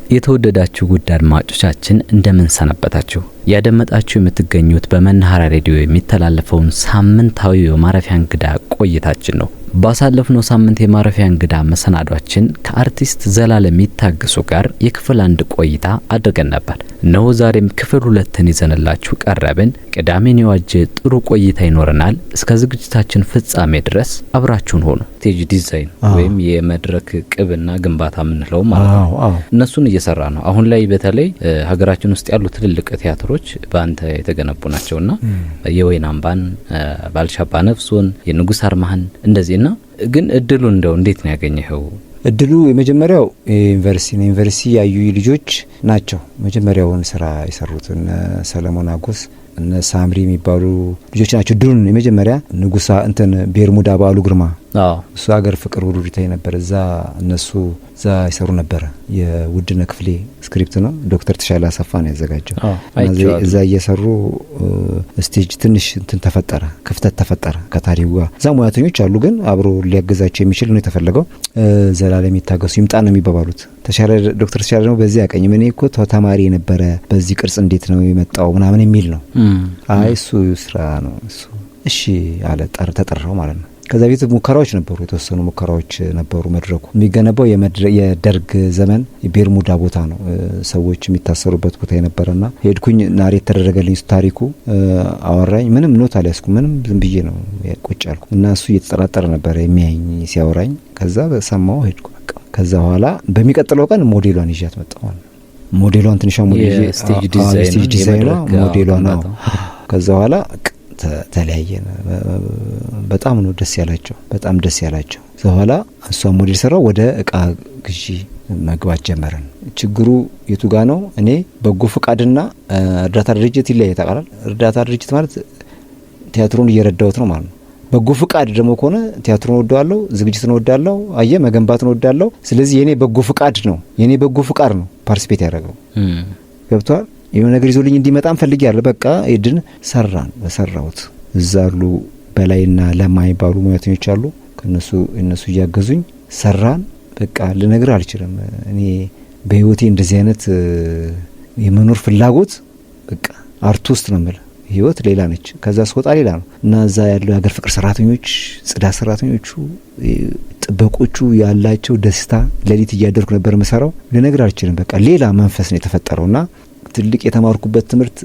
የተወደዳችሁ ጉድ አድማጮቻችን እንደምን ሰነበታችሁ? ያደመጣችሁ የምትገኙት በመናኸሪያ ሬዲዮ የሚተላለፈውን ሳምንታዊ የማረፊያ እንግዳ ቆይታችን ነው። ባሳለፍነው ሳምንት የማረፊያ እንግዳ መሰናዷችን ከአርቲስት ዘላለም ይታገሱ ጋር የክፍል 1 ቆይታ አድርገን ነበር። እነሆ ዛሬም ክፍል 2ን ይዘንላችሁ ቀረብን። ቅዳሜን የዋጀ ጥሩ ቆይታ ይኖረናል። እስከ ዝግጅታችን ፍጻሜ ድረስ አብራችሁን ሆኑ። ስቴጅ ዲዛይን ወይም የመድረክ ቅብና ግንባታ ምንለው ማለት ነው። እነሱን እየሰራ ነው። አሁን ላይ በተለይ ሀገራችን ውስጥ ያሉ ትልልቅ ቲያትሮች በአንተ የተገነቡ ናቸውና የወይን አምባን፣ ባልሻባ ነፍሱን፣ የንጉስ አርማህን እንደዚህና ግን እድሉ እንደው እንዴት ነው ያገኘኸው? እድሉ የመጀመሪያው ዩኒቨርሲቲ ያዩ ልጆች ናቸው። መጀመሪያውን ስራ የሰሩት ሰለሞን አጎስ እነ ሳምሪ የሚባሉ ልጆች ናቸው። እድሉን የመጀመሪያ ንጉሳ ቤርሙዳ ባሉ ግርማ እሱ ሀገር ፍቅር ውድድር ነበር። እነሱ ይሰሩ ነበር። የውድነ ክፍሌ ስክሪፕት ነው። ዶክተር ተሻለ አሰፋ ነው ያዘጋጀው። እዛ እየሰሩ ስቴጅ ትንሽ ተፈጠረ፣ ክፍተት ተፈጠረ ከታሪኩ ጋር። እዛ ሙያተኞች አሉ፣ ግን አብሮ ሊያገዛቸው የሚችል ነው የተፈለገው። ዘላለም ይታገሱ ይምጣ ነው የሚባባሉት። ዶክተር ተሻለ ነው በዚህ ያቀኝ ምን እኮ ተማሪ ነበረ፣ በዚህ ቅርጽ እንዴት ነው የመጣው ምናምን የሚል ነው። አይ እሱ ስራ ነው እሱ እሺ አለ። ተጠራው ማለት ነው። ከዛ ቤት ሙከራዎች ነበሩ፣ የተወሰኑ ሙከራዎች ነበሩ። መድረኩ የሚገነባው የደርግ ዘመን የቤርሙዳ ቦታ ነው፣ ሰዎች የሚታሰሩበት ቦታ የነበረና ሄድኩኝ። ናሬት ተደረገልኝ ታሪኩ። አወራኝ። ምንም ኖት አልያዝኩም፣ ምንም ዝም ብዬ ነው ቁጭ ያልኩ እና እሱ እየተጠራጠረ ነበር የሚያኝ ሲያወራኝ። ከዛ በሰማው ሄድኩ በቃ። ከዛ በኋላ በሚቀጥለው ቀን ሞዴሏን ይዣት መጣሁ። ሞዴሏን ትንሿ ሞዴል ስቴጅ ዲዛይኗ ሞዴሏ ነው። ከዛ በኋላ ተለያየን። በጣም ነው ደስ ያላቸው፣ በጣም ደስ ያላቸው። በኋላ እሷ ሞዴል ሰራው፣ ወደ እቃ ግዢ መግባት ጀመረን። ችግሩ የቱ ጋ ነው? እኔ በጎ ፍቃድና እርዳታ ድርጅት ይለያያል። እርዳታ ድርጅት ማለት ቲያትሩን እየረዳሁት ነው ማለት ነው። በጎ ፍቃድ ደግሞ ከሆነ ቲያትሩን ወደዋለሁ፣ ዝግጅቱን ወደዋለሁ፣ መገንባቱን ወደዋለሁ። ስለዚህ የኔ በጎ ፍቃድ ነው፣ የኔ በጎ ፍቃድ ነው ፓርቲሲፔት ያደረገው። ገብቷል? የሆነ ነገር ይዞልኝ እንዲመጣም ፈልግ ያለ በቃ እድን ሰራሁት። እዛ አሉ በላይና ለማ ይባሉ ሙያተኞች አሉ። እነሱ እያገዙኝ ሰራን። በቃ ልነግር አልችልም። እኔ በህይወቴ እንደዚህ አይነት የመኖር ፍላጎት በቃ አርት ውስጥ ነው ማለት ህይወት ሌላ ነች፣ ከዛ ስወጣ ሌላ ነው። እና እዛ ያለው የሀገር ፍቅር ሰራተኞች፣ ጽዳት ሰራተኞቹ፣ ጥበቆቹ ያላቸው ደስታ ሌሊት እያደርኩ ነበር መሰራው። ልነግር አልችልም። በቃ ሌላ መንፈስ ነው የተፈጠረውና ትልቅ የተማርኩበት ትምህርት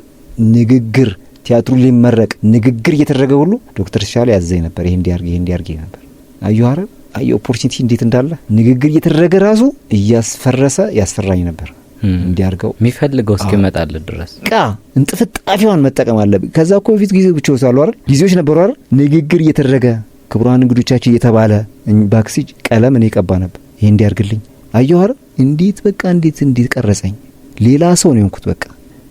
ንግግር፣ ቲያትሩ ሊመረቅ ንግግር እየተደረገ ሁሉ ዶክተር ተሻለ ያዘኝ ነበር። ይሄ እንዲያርግ ነበር። አዩ ኦፖርቹኒቲ እንዴት እንዳለ ንግግር እየተደረገ ራሱ እያስፈረሰ ያስፈራኝ ነበር። እንዲያርገው የሚፈልገው እስኪመጣል ድረስ እንጥፍጣፊዋን መጠቀም አለብኝ። ከዛ እኮ በፊት ጊዜዎች አሉ አይደል? ጊዜዎች ነበሩ አይደል? ንግግር እየተደረገ ክቡራን እንግዶቻችን እየተባለ ባክሲጅ ቀለም እኔ ቀባ ነበር። ይሄ እንዲያርግልኝ አዩ አይደል? እንዴት በቃ እንዴት ቀረጸኝ። ሌላ ሰው ነው የሆንኩት በቃ።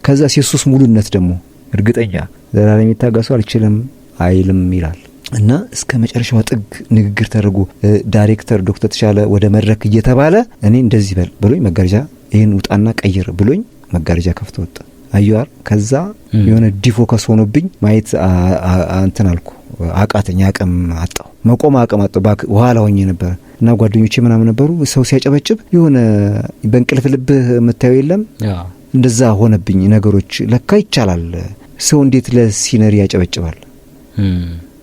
ከዛ ኢየሱስ ሙሉነት ደግሞ እርግጠኛ ዘላለም ይታገሱ አልችልም አይልም ይላል እና እስከ መጨረሻው ጥግ ንግግር ተደርጎ ዳይሬክተር ዶክተር ተሻለ ወደ መድረክ እየተባለ እኔ እንደዚህ ብሎኝ መጋረጃ ይሄን ውጣና ቀይር ብሎኝ መጋረጃ ከፍቶ ወጣ። አዩአር ከዛ የሆነ ዲፎከስ ሆኖብኝ ማየት አልኩ። አቃተኛ፣ አቅም አጣው፣ መቆም አቅም አጣው። በኋላ ሆኜ ነበር እና ጓደኞቼ ምናምን ነበሩ። ሰው ሲያጨበጭብ የሆነ በእንቅልፍ ልብህ የምታየው የለም። እንደዛ ሆነብኝ ነገሮች። ለካ ይቻላል። ሰው እንዴት ለሲነሪ ያጨበጭባል?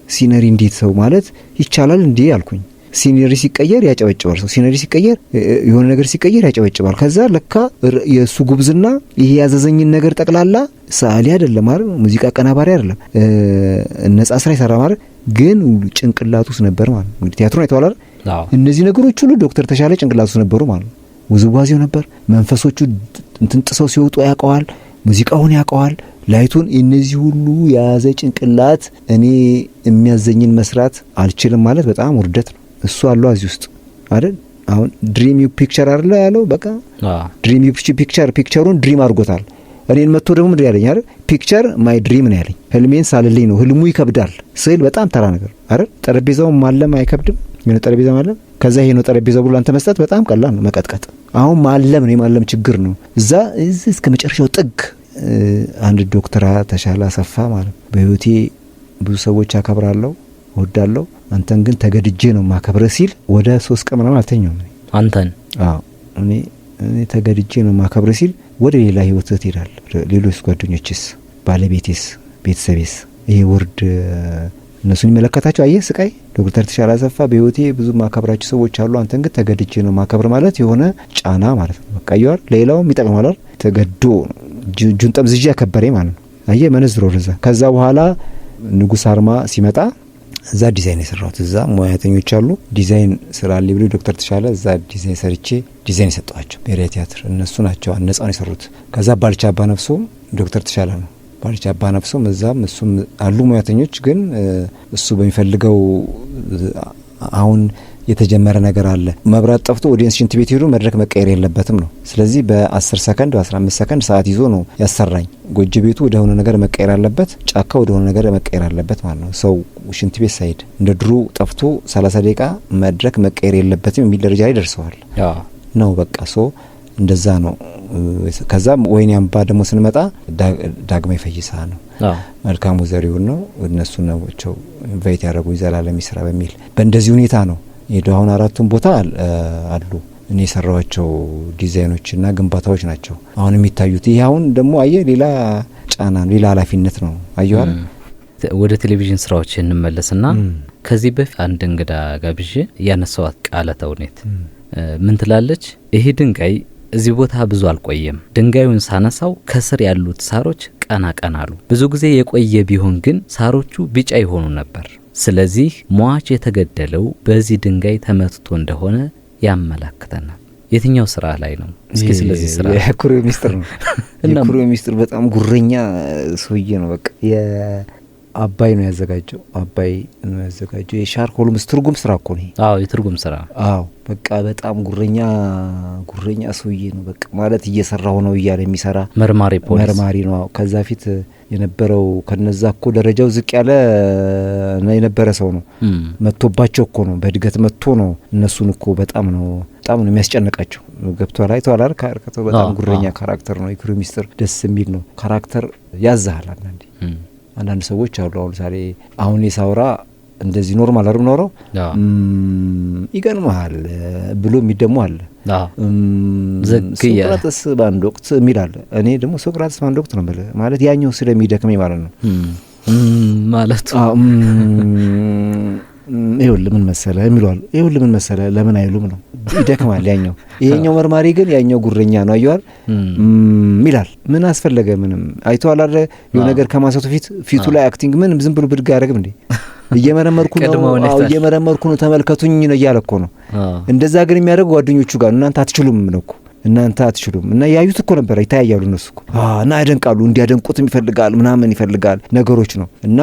ሲነሪ እንዴት ሰው ማለት ይቻላል እንዴ አልኩኝ። ሲነሪ ሲቀየር ያጨበጭባል ሰው። ሲነሪ ሲቀየር የሆነ ነገር ሲቀየር ያጨበጭባል። ከዛ ለካ የሱ ጉብዝና ይሄ ያዘዘኝን ነገር ጠቅላላ ሳሊ አይደለም ማለት ሙዚቃ አቀናባሪ አይደለም፣ ነጻ ስራ ይሰራ ማለት ግን ጭንቅላቱ ውስጥ ነበር ማለት ነው። ቲያትሩን አይተዋል አይደል? እነዚህ ነገሮች ሁሉ ዶክተር ተሻለ ጭንቅላቱ ውስጥ ነበሩ ማለት ነው። ውዝዋዜው ነበር። መንፈሶቹ ጥሰው ሲወጡ ያውቀዋል፣ ሙዚቃውን ያውቀዋል፣ ላይቱን። እነዚህ ሁሉ የያዘ ጭንቅላት እኔ የሚያዘኝን መስራት አልችልም ማለት በጣም ውርደት ነው። እሱ አለው እዚህ ውስጥ አይደል? አሁን ድሪም ዩ ፒክቸር አይደል ያለው? በቃ ድሪም ዩ ፒክቸሩን ድሪም አድርጎታል። እኔን መጥቶ ደግሞ ምንድን ያለኝ አይደል? ፒክቸር ማይ ድሪም ነው ያለኝ። ህልሜን ሳልልኝ ነው። ህልሙ ይከብዳል። ስዕል በጣም ተራ ነገር አይደል? ጠረጴዛው ማለም አይከብድም። ምን ጠረጴዛ ማለም፣ ከዛ ይሄ ነው ጠረጴዛው ብሎ አንተ መስጠት በጣም ቀላል ነው። መቀጥቀጥ አሁን ማለም ነው፣ የማለም ችግር ነው። እዛ እስከ መጨረሻው ጥግ አንድ ዶክተር ተሻለ አሰፋ ማለት በህይወቴ ብዙ ሰዎች አከብራለሁ፣ ወዳለሁ፣ አንተን ግን ተገድጄ ነው ማከብረ ሲል ወደ 3 ቀን ምናምን አልተኛም። አንተን? አዎ እኔ ተገድጄ ነው ማከብር ሲል ወደ ሌላ ህይወት ትሄዳል። ሌሎች ጓደኞችስ፣ ባለቤቴስ፣ ቤተሰቤስ ይሄ ውርድ እነሱን ይመለከታቸው? አየህ ስቃይ። ዶክተር ተሻለ አሰፋ በህይወቴ ብዙ ማከብራቸው ሰዎች አሉ፣ አንተን ግን ተገድጄ ነው ማከብር ማለት የሆነ ጫና ማለት ነው። በቃ ይዋል ሌላውም ይጠቅማል። ተገዶ እጁን ጠምዝዤ ያከበረኝ ማለት ነው። አየህ መነዝሮ ወደዛ። ከዛ በኋላ ንጉስ አርማ ሲመጣ እዛ ዲዛይን የሰራሁት እዛ ሙያተኞች አሉ ዲዛይን ስራልኝ ብሎ ዶክተር ተሻለ እዛ ዲዛይን ሰርቼ ዲዛይን የሰጠዋቸው ብሔራዊ ቲያትር እነሱ ናቸው ነጻውን የሰሩት። ከዛ ባልቻ አባ ነፍሶ ዶክተር ተሻለ ነው። ባልቻ አባ ነፍሶም እዛም እሱም አሉ ሙያተኞች። ግን እሱ በሚፈልገው አሁን የተጀመረ ነገር አለ። መብራት ጠፍቶ ኦዲየንስ ሽንት ቤት ሄዶ መድረክ መቀየር የለበትም ነው። ስለዚህ በ10 ሰከንድ በ15 ሰከንድ ሰዓት ይዞ ነው ያሰራኝ። ጎጆ ቤቱ ወደ ሆነ ነገር መቀየር አለበት፣ ጫካ ወደ ሆነ ነገር መቀየር አለበት ማለት ነው። ሰው ሽንት ቤት ሳይሄድ እንደ ድሮ ጠፍቶ 30 ደቂቃ መድረክ መቀየር የለበትም የሚል ደረጃ ላይ ደርሰዋል ነው። በቃ ሶ እንደዛ ነው። ከዛም ወይኔ አምባ ደግሞ ስንመጣ ዳግማዊ ፈይሳ ነው፣ መልካሙ ዘሪሁን ነው። እነሱ ናቸው ኢንቫይት ያደረጉ ዘላለም ይስራ በሚል በእንደዚህ ሁኔታ ነው ሄዶ አሁን 4ቱም ቦታ አሉ እኔ የሰራዋቸው ዲዛይኖችና ግንባታዎች ናቸው አሁን የሚታዩት። ይሄ አሁን ደግሞ አየህ ሌላ ጫና ሌላ ኃላፊነት ነው። አየዋል። ወደ ቴሌቪዥን ስራዎች እንመለስና ከዚህ በፊት አንድ እንግዳ ጋብዤ ያነሳዋት ቃለ ተውኔት ምን ትላለች? ይሄ ድንጋይ እዚህ ቦታ ብዙ አልቆየም። ድንጋዩን ሳነሳው ከስር ያሉት ሳሮች ቀና ቀና አሉ። ብዙ ጊዜ የቆየ ቢሆን ግን ሳሮቹ ቢጫ ይሆኑ ነበር። ስለዚህ ሟች የተገደለው በዚህ ድንጋይ ተመትቶ እንደሆነ ያመላክተናል። የትኛው ስራ ላይ ነው? እስኪ ስለዚህ ስራ የኩሬ ሚስጥር ነው። የኩሬ ሚስጥር በጣም ጉረኛ ሰውዬ ነው። በቃ የአባይ ነው ያዘጋጀው። አባይ ነው ያዘጋጀው። የሻርክ ሆልምስ ትርጉም ስራ እኮ ነው። አዎ የትርጉም ስራ። አዎ በቃ በጣም ጉረኛ ሰውዬ ነው። በቃ ማለት እየሰራው ነው እያለ የሚሰራ መርማሪ ነው። ከዛ ፊት የነበረው ከነዛ እኮ ደረጃው ዝቅ ያለ የነበረ ሰው ነው። መጥቶባቸው እኮ ነው በእድገት መጥቶ ነው እነሱን እኮ በጣም ነው የሚያስጨንቃቸው። ገብቷል። አይተዋል አይደል? ካራክተሩ በጣም ጉረኛ ካራክተር ነው። የኩሬ ሚስጥር ደስ የሚል ነው። ካራክተር ያዛሃል። አንዳንድ ሰዎች አሉ አሁን ዛሬ አሁን የሳውራ እንደዚህ ኖርማል አርም ኖረው ይገርማል ብሎ የሚደሙ አለ። ሶቅራጥስ በአንድ ወቅት የሚል አለ። እኔ ደግሞ ሶቅራጥስ በአንድ ወቅት ነው ማለት ያኛው ስለሚደክመኝ ማለት ነው ማለት ይኸውልህ ምን መሰለህ የሚለዋል። ይኸውልህ ምን መሰለህ ለምን አይሉም ነው ይደክማል ያኛው። ይሄኛው መርማሪ ግን ያኛው ጉረኛ ነው አየዋል ይላል። ምን አስፈለገ? ምንም አይተዋል አይደል? የሆነ ነገር ከማንሳቱ ፊቱ ላይ አክቲንግ ምን ዝም ብሎ ብድግ አያደርግም እንዴ? እየመረመርኩ ነው ተመልከቱኝ ነው እያለ እኮ ነው። እንደዛ ግን የሚያደርጉ ጓደኞቹ ጋር እናንተ አትችሉም ነው እኮ እናንተ አትችሉም። እና ያዩት እኮ ነበር ይታያሉ እነሱ እኮ እና ያደንቃሉ። እንዲያደንቁትም ይፈልጋል ምናምን ይፈልጋል ነገሮች ነው። እና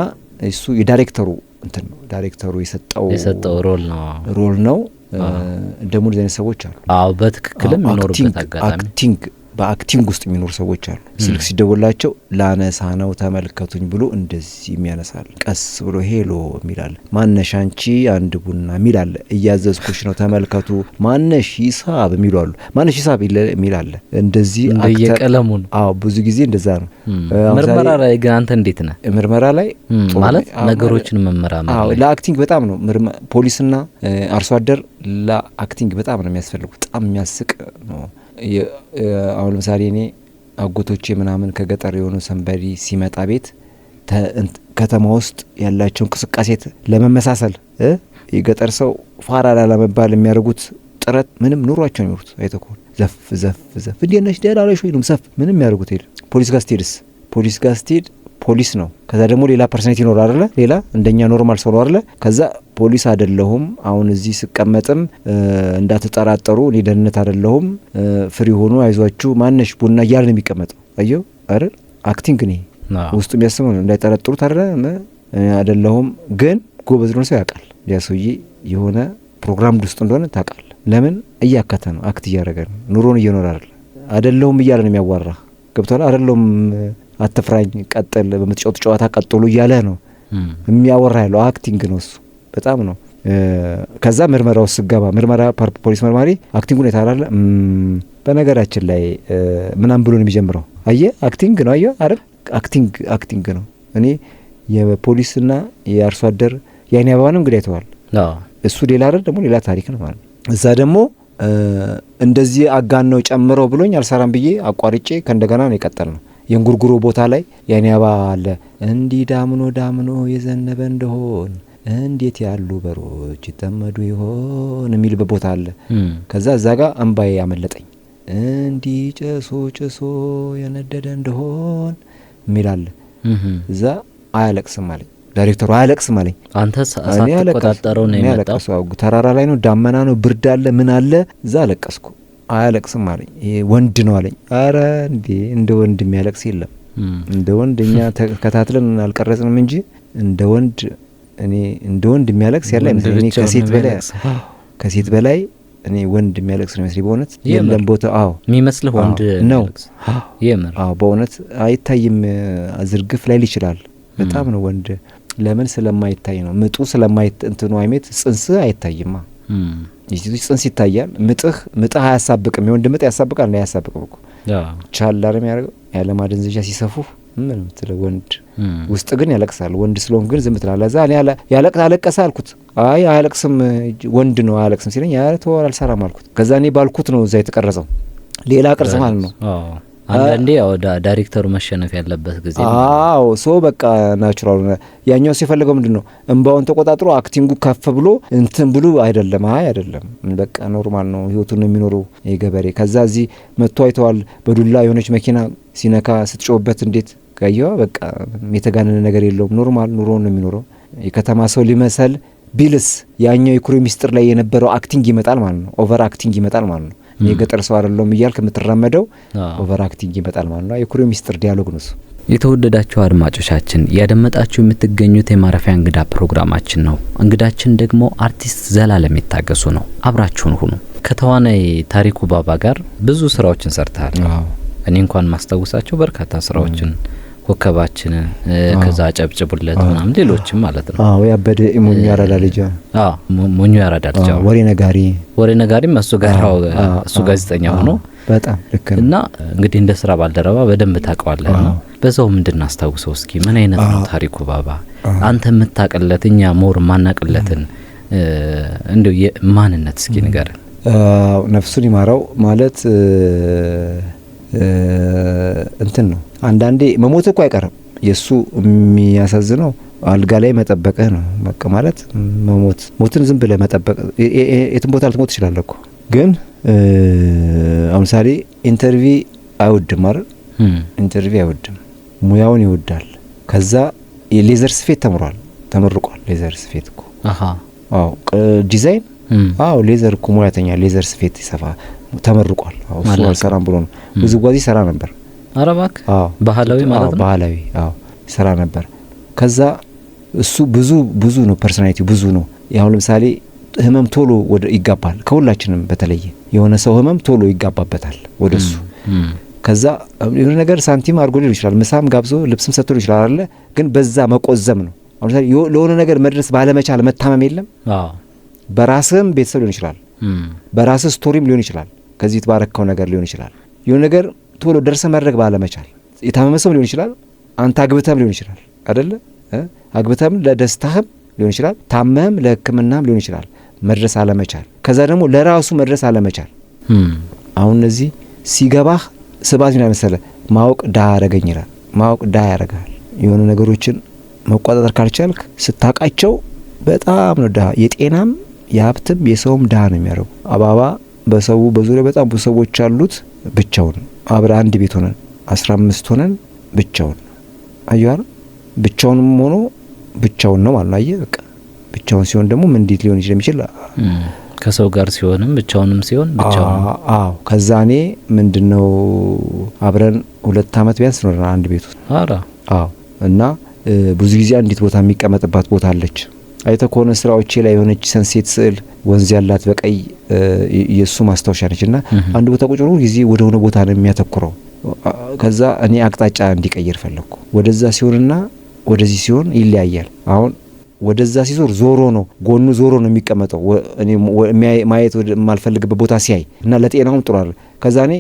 እሱ የዳይሬክተሩ እንትን ነው። ዳይሬክተሩ የሰጠው ሮል ነው። ደግሞ እንደዚህ አይነት ሰዎች አሉ። አዎ በትክክልም የሚኖሩበት አጋጣሚ በአክቲንግ ውስጥ የሚኖሩ ሰዎች አሉ። ስልክ ሲደወላቸው ላነሳ ነው ተመልከቱኝ ብሎ እንደዚህ የሚያነሳል። ቀስ ብሎ ሄሎ የሚላል። ማነሽ አንቺ አንድ ቡና የሚላል። እያዘዝኩሽ ነው ተመልከቱ። ማነሽ ሂሳብ የሚሉ አሉ። ማነሽ ሂሳብ የሚላል። እንደዚህ እንደየቀለሙ ነው። አዎ ብዙ ጊዜ እንደዛ ነው። ምርመራ ላይ ግን አንተ እንዴት ነህ? ምርመራ ላይ ማለት ነገሮችን መመራመር ላይ ለአክቲንግ በጣም ነው። ፖሊስና አርሶ አደር ለአክቲንግ በጣም ነው የሚያስፈልጉት። በጣም የሚያስቅ ነው። አሁን ለምሳሌ እኔ አጎቶቼ ምናምን ከገጠር የሆኑ ሰንበሪ ሲመጣ ቤት ከተማ ውስጥ ያላቸው እንቅስቃሴ ለመመሳሰል የገጠር ሰው ፋራ ላለመባል የሚያደርጉት ጥረት ምንም ኑሯቸው ነው የሚሉት። አይተኮል ዘፍ እንዴት ነሽ ደህና ነሽ ወይ ነው ሰፍ ምንም ያደርጉት የለም። ፖሊስ ጋር ስትሄድ ፖሊስ ነው። ከዛ ደግሞ ሌላ ፐርሰናሊቲ ይኖራል አይደለ? ሌላ እንደኛ ኖርማል ሰው ነው አይደለ? ከዛ ፖሊስ አይደለሁም አሁን እዚህ ስቀመጥም እንዳትጠራጠሩ እኔ ደህንነት አይደለሁም ፍሪ ሆኑ አይዟችሁ ማነሽ ቡና እያለ ነው የሚቀመጠው። አየው አይደል? አክቲንግ ነው ውስጡ የሚያስበው ነው። እንዳይጠረጥሩት አይደለሁም ግን ጎበዝ ነው ሰው ያውቃል። ያ ሰውዬ የሆነ ፕሮግራም ውስጥ እንደሆነ ታውቃለህ። ለምን እያከተ ነው፣ አክት እያደረገ ነው፣ ኑሮን እየኖረ አይደለሁም እያለ ነው የሚያዋራ። ገብቷል? አይደለሁም አትፍራኝ ቀጥል በምትጫወት ጨዋታ ቀጥሉ እያለ ነው የሚያወራ ያለው። አክቲንግ ነው እሱ በጣም ነው። ከዛ ምርመራው ስገባ ፖሊስ መርማሪ አክቲንጉን የታራለ በነገራችን ላይ ምናምን ብሎ ነው የሚጀምረው። አየህ አክቲንግ ነው። አየህ አይደል? አክቲንግ ነው። እኔ የፖሊስና የአርሶ አደር የአይኔ አበባንም እንግዲህ አይተዋል። እሱ ሌላ አይደል? ደግሞ ሌላ ታሪክ ነው ማለት ነው። እዛ ደግሞ እንደዚህ አጋነው ጨምረው ብሎኝ አልሰራም ብዬ አቋርጬ ከእንደገና ነው የቀጠል ነው። የእንጉርጉሮ ቦታ ላይ የኔ አባ አለ እንዲህ ዳምኖ ዳምኖ የዘነበ እንደሆን እንዴት ያሉ በሮች ይጠመዱ ይሆን የሚልበት ቦታ አለ። ከዛ እዛ ጋር እንባዬ ያመለጠኝ እንዲህ ጨሶ ጨሶ የነደደ እንደሆን የሚል አለ። እዛ አያለቅስም አለኝ ዳይሬክተሩ፣ አያለቅስም አለኝ። አንተ ሳትቆጣጠረው ነው የመጣው። ተራራ ላይ ነው፣ ዳመና ነው፣ ብርድ አለ፣ ምን አለ። እዛ አለቀስኩ። አያለቅስም አለኝ። ይሄ ወንድ ነው አለኝ። አረ እንደ ወንድ የሚያለቅስ የለም። እንደ ወንድ እኛ ተከታትለን አልቀረጽንም እንጂ እንደ ወንድ እኔ እንደ ወንድ የሚያለቅስ ያለ አይመስለኝ። እኔ ከሴት በላይ እኔ ወንድ የሚያለቅስ ነው የሚመስለኝ በእውነት። የለም ቦታ የሚመስልህ ወንድ ነው። የምር በእውነት አይታይም። ዝርግፍ ላይ ይችላል። በጣም ነው ወንድ። ለምን ስለማይታይ ነው። ምጡ እንትኑ አይሜት ጽንስ አይታይማ። ይህ ጽንስ ይታያል። ምጥህ አያሳብቅም። የወንድ ምጥ ያሳብቃል ነው ያሳብቅም እኮ ቻል አለም ያደርገው ያለ ማደንዘዣ ሲሰፉ ምን ምትለው ወንድ ውስጥ ግን ያለቅሳል። ወንድ ስለሆን ግን ዝም ትላለህ። እዛ እኔ አለቀሰ አልኩት። አይ አያለቅስም ወንድ ነው አያለቅስም ሲለኝ ተወር አልሰራም አልኩት። ከዛ እኔ ባልኩት ነው እዛ የተቀረጸው ሌላ ቅርጽ ማለት ነው። አንዳንዴ ያው ዳይሬክተሩ መሸነፍ ያለበት ጊዜ በቃ ናቹራል ያኛው ሲፈልገው ምንድነው እንባውን ተቆጣጥሮ አክቲንጉ ከፍ ብሎ እንትን ብሎ አይደለም። አይደለም በቃ ኖርማል ነው ህይወቱን ነው የሚኖረው የገበሬ። ከዛ እዚህ መጥቶ አይተዋል። በዱላ የሆነች መኪና ሲነካ ስትጮህበት እንዴት ጋየዋ በቃ የተጋነነ ነገር የለውም። ኖርማል ኑሮ ነው የሚኖረው። የከተማ ሰው ሊመሰል ቢልስ ያኛው የኩሪ ሚስጥር ላይ የነበረው አክቲንግ ይመጣል ማለት ነው። ኦቨር አክቲንግ ይመጣል ማለት ነው። የገጠር ሰው አይደለም እያልክ የምትራመደው ኦቨር አክቲንግ ይመጣል ማለት ነው። የኩሪ ሚስጥር ዲያሎግ ነው። የተወደዳችሁ አድማጮቻችን ያደመጣችሁ የምትገኙት የማረፊያ እንግዳ ፕሮግራማችን ነው። እንግዳችን ደግሞ አርቲስት ዘላለም ይታገሱ ነው። አብራችሁን ሁኑ። ከተዋናይ ታሪኩ ባባ ጋር ብዙ ስራዎችን ሰርተሃል። እኔ እንኳን ማስታወሳቸው በርካታ ስራዎችን ኮከባችን፣ ከዛ ጨብጭቡለት ምናምን ሌሎችም ማለት ነው። ያበደ ሞኙ ያራዳ ልጅ ሞኙ ያራዳ ልጅ ወሬ ነጋሪም እሱ ጋር እሱ ጋዜጠኛ ሆኖ በጣም ልክ እና እንግዲህ እንደ ስራ ባልደረባ በደንብ ታውቀዋለህ ነው። በዛው ምንድን አስታውሰው እስኪ ምን አይነት ነው ታሪኩ ባባ አንተ የምታቀለት እኛ ሞር ማናቀለትን እንደው የማንነት እስኪ ንገረን። ነፍሱን ይማራው ማለት እንትን ነው። አንዳንዴ መሞት እኮ አይቀርም። የሱ የሚያሳዝነው አልጋ ላይ መጠበቅህ ነው። በቃ ማለት ሞትን ዝም ብለህ መጠበቅ የትም ቦታ ልትሞት ትችላለህ እኮ። ግን ለምሳሌ ኢንተርቪ አይወድም አይደል? ኢንተርቪ አይወድም፣ ሙያውን ይወዳል። ከዛ የሌዘር ስፌት ተመርቋል። ሌዘር ስፌት እኮ ዲዛይን ሌዘር እኮ ሙያተኛ ሌዘር ስፌት ይሰፋ ተመርቋል። እሱ አልሰራም ብሎ ነው። ውዝዋዜ ሰራ ነበር። አረባክ ባህላዊ ማለት ነው። ባህላዊ ሰራ ነበር። ከዛ እሱ ብዙ ነው፣ ፐርሶናሊቲ ብዙ ነው። ያው ለምሳሌ ህመም ቶሎ ይጋባል። ከሁላችንም በተለየ የሆነ ሰው ህመም ቶሎ ይጋባበታል ወደሱ። ከዛ የሆነ ነገር ሳንቲም አድርጎ ሊሆን ይችላል፣ ምሳም ጋብዞ ልብስም ሰጥቶ ሊሆን ይችላል አይደለ? ግን በዛ መቆዘም ነው። አሁን ለምሳሌ ለሆነ ነገር መድረስ ባለመቻል መታመም የለም። በራስህም ቤተሰብ ሊሆን ይችላል፣ በራስህ ስቶሪም ሊሆን ይችላል፣ ከዚህ የተባረከው ነገር ሊሆን ይችላል። የሆነ ነገር ቶሎ ደርሰ መድረግ ባለመቻል የታመመ ሰው ሊሆን ይችላል። አንተ አግብተህም ሊሆን ይችላል አይደለ? አግብተህም ለደስታህም ሊሆን ይችላል፣ ታመህም ለሕክምናም ሊሆን ይችላል። መድረስ አለመቻል፣ ከዛ ደግሞ ለራሱ መድረስ አለመቻል። አሁን እነዚህ ሲገባህ ስባት ምን መሰለህ ማወቅ ዳ ያረገኝ ይላል። ማወቅ ዳ ያረጋል። የሆነ ነገሮችን መቆጣጠር ካልቻልክ ስታቃቸው በጣም ነው ዳ፣ የጤናም የሀብትም የሰውም ዳ ነው የሚያረጉ። አባባ በሰው በዙሪያ በጣም ብዙ ሰዎች አሉት። ብቻውን አብረ አንድ ቤት ሆነን 15 ሆነን ብቻውን አየዋል። ብቻውንም ሆኖ ብቻውን ነው ማለት ነው። አየህ በቃ ብቻውን ሲሆን ደግሞ ምን እንዴት ሊሆን ይችላል? ከሰው ጋር ሲሆንም ብቻውንም ሲሆን ብቻውን። ከዛ እኔ ምንድነው አብረን 2 አመት ቢያንስ ነው አንድ ቤት ውስጥ። እና ብዙ ጊዜ አንዲት ቦታ የሚቀመጥባት ቦታ አለች። አይተ ከሆነ ስራዎቼ ላይ የሆነች ሰንሴት ስዕል ወንዝ ያላት በቀይ የሱ ማስታወሻ ነችና አንድ ቦታ ቁጭ ብሎ ጊዜ ወደ ሆነ ቦታ ነው የሚያተኩረው። ከዛ እኔ አቅጣጫ እንዲቀይር ፈለኩ። ወደዛ ሲሆንና ወደዚህ ሲሆን ይለያያል። አሁን ወደዛ ሲዞር ዞሮ ነው ጎኑ ዞሮ ነው የሚቀመጠው። እኔ ማየት የማልፈልግበት ቦታ ሲያይ እና ለጤናውም ጥሩ አይደል። ከዛ እኔ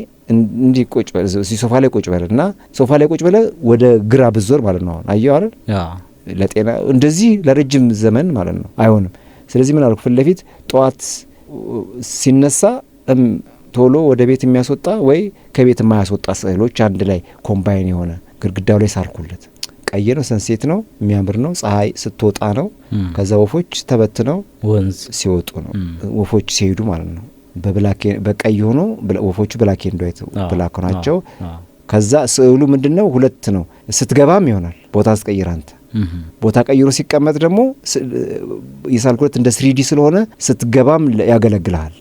እንዲ ቁጭ በል ሶፋ ላይ ቁጭ በልና ሶፋ ላይ ቁጭ በለ ወደ ግራ ብዞር ማለት ነው። አየው አይደል? ለጤና እንደዚህ ለረጅም ዘመን ማለት ነው አይሆንም። ስለዚህ ምን አልኩ፣ ፊት ለፊት ጧት ሲነሳ ቶሎ ወደ ቤት የሚያስወጣ ወይ ከቤት የማያስወጣ ስዕሎች አንድ ላይ ኮምባይን የሆነ ግድግዳው ላይ ሳልኩለት። ቀይ ነው፣ ሰንሴት ነው፣ የሚያምር ነው። ፀሐይ ስትወጣ ነው። ከዛ ወፎች ተበትነው ወንዝ ሲወጡ ነው። ወፎች ሲሄዱ ማለት ነው። በቀይ ሆኖ ወፎቹ ብላክ ኤንድ ዋይት ብላክ ናቸው። ከዛ ስዕሉ ምንድነው? ሁለት ነው። ስትገባም ይሆናል ቦታ ስትቀይር አንተ ቦታ ቀይሮ ሲቀመጥ ደግሞ የሳልኩለት እንደ 3D ስለሆነ ስትገባም ያገለግልሃል።